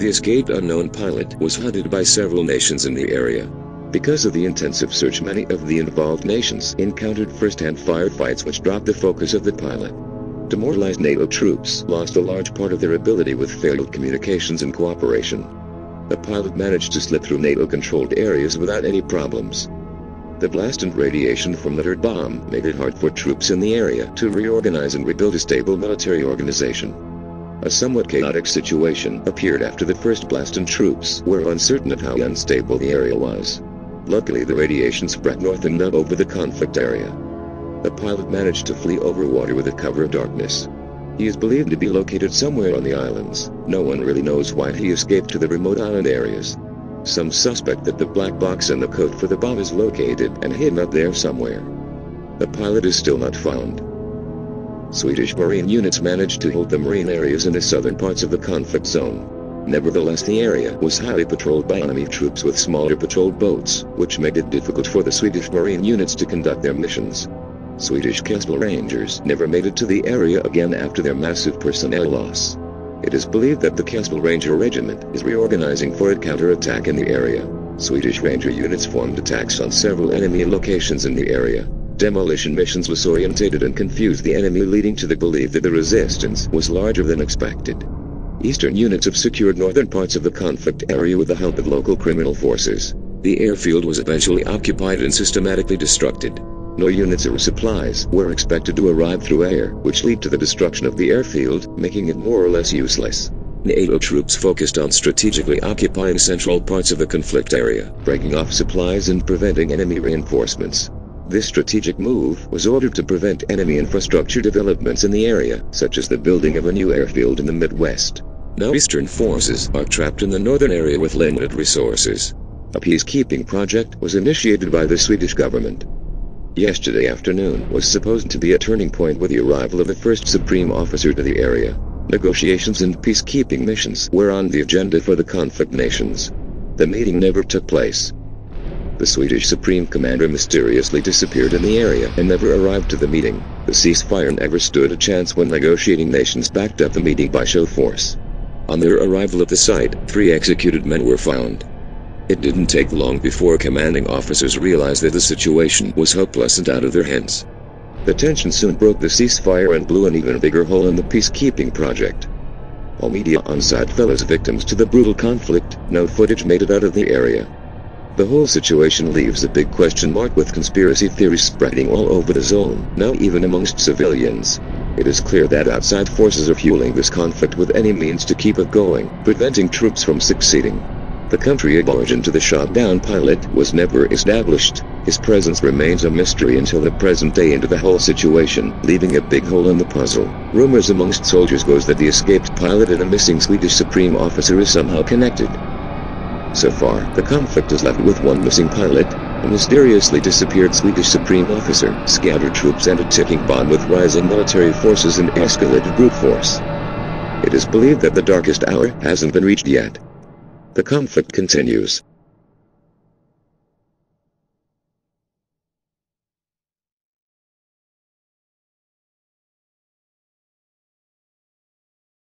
The escaped unknown pilot was hunted by several nations in the area. Because of the intensive search, many of the involved nations encountered first-hand firefights which dropped the focus of the pilot. Demoralized NATO troops lost a large part of their ability with failed communications and cooperation. The pilot managed to slip through NATO-controlled areas without any problems. The blast and radiation from the third bomb made it hard for troops in the area to reorganize and rebuild a stable military organization. A somewhat chaotic situation appeared after the first blast, and troops were uncertain of how unstable the area was. Luckily, the radiation spread north and not over the conflict area. The pilot managed to flee over water with the cover of darkness. He is believed to be located somewhere on the islands. No one really knows why he escaped to the remote island areas. Some suspect that the black box and the code for the bomb is located and hidden up there somewhere. The pilot is still not found. Swedish marine units managed to hold the marine areas in the southern parts of the conflict zone. Nevertheless, the area was highly patrolled by enemy troops with smaller patrol boats, which made it difficult for the Swedish marine units to conduct their missions. Swedish coastal rangers never made it to the area again after their massive personnel loss. It is believed that the Coastal Ranger Regiment is reorganizing for a counterattack in the area. Swedish ranger units formed attacks on several enemy locations in the area. Demolition missions disorientated and confused the enemy, leading to the belief that the resistance was larger than expected. Eastern units have secured northern parts of the conflict area with the help of local criminal forces. The airfield was eventually occupied and systematically destructed. No units or supplies were expected to arrive through air, which led to the destruction of the airfield, making it more or less useless. NATO troops focused on strategically occupying central parts of the conflict area, breaking off supplies and preventing enemy reinforcements. This strategic move was ordered to prevent enemy infrastructure developments in the area, such as the building of a new airfield in the Midwest. Now Eastern forces are trapped in the northern area with limited resources. A peacekeeping project was initiated by the Swedish government. Yesterday afternoon was supposed to be a turning point with the arrival of the first supreme officer to the area. Negotiations and peacekeeping missions were on the agenda for the conflict nations. The meeting never took place. The Swedish Supreme Commander mysteriously disappeared in the area and never arrived to the meeting. The ceasefire never stood a chance when negotiating nations backed up the meeting by show force. On their arrival at the site, 3 executed men were found. It didn't take long before commanding officers realized that the situation was hopeless and out of their hands. The tension soon broke the ceasefire and blew an even bigger hole in the peacekeeping project. All media on site fell as victims to the brutal conflict. No footage made it out of the area. The whole situation leaves a big question mark, with conspiracy theories spreading all over the zone, now even amongst civilians. It is clear that outside forces are fueling this conflict with any means to keep it going, preventing troops from succeeding. The country of origin to the shot-down pilot was never established. His presence remains a mystery until the present day into the whole situation, leaving a big hole in the puzzle. Rumors amongst soldiers goes that the escaped pilot and a missing Swedish supreme officer is somehow connected. So far, the conflict is left with one missing pilot, a mysteriously disappeared Swedish supreme officer, scattered troops, and a ticking bomb with rising military forces and escalated brute force. It is believed that the darkest hour hasn't been reached yet. The conflict continues.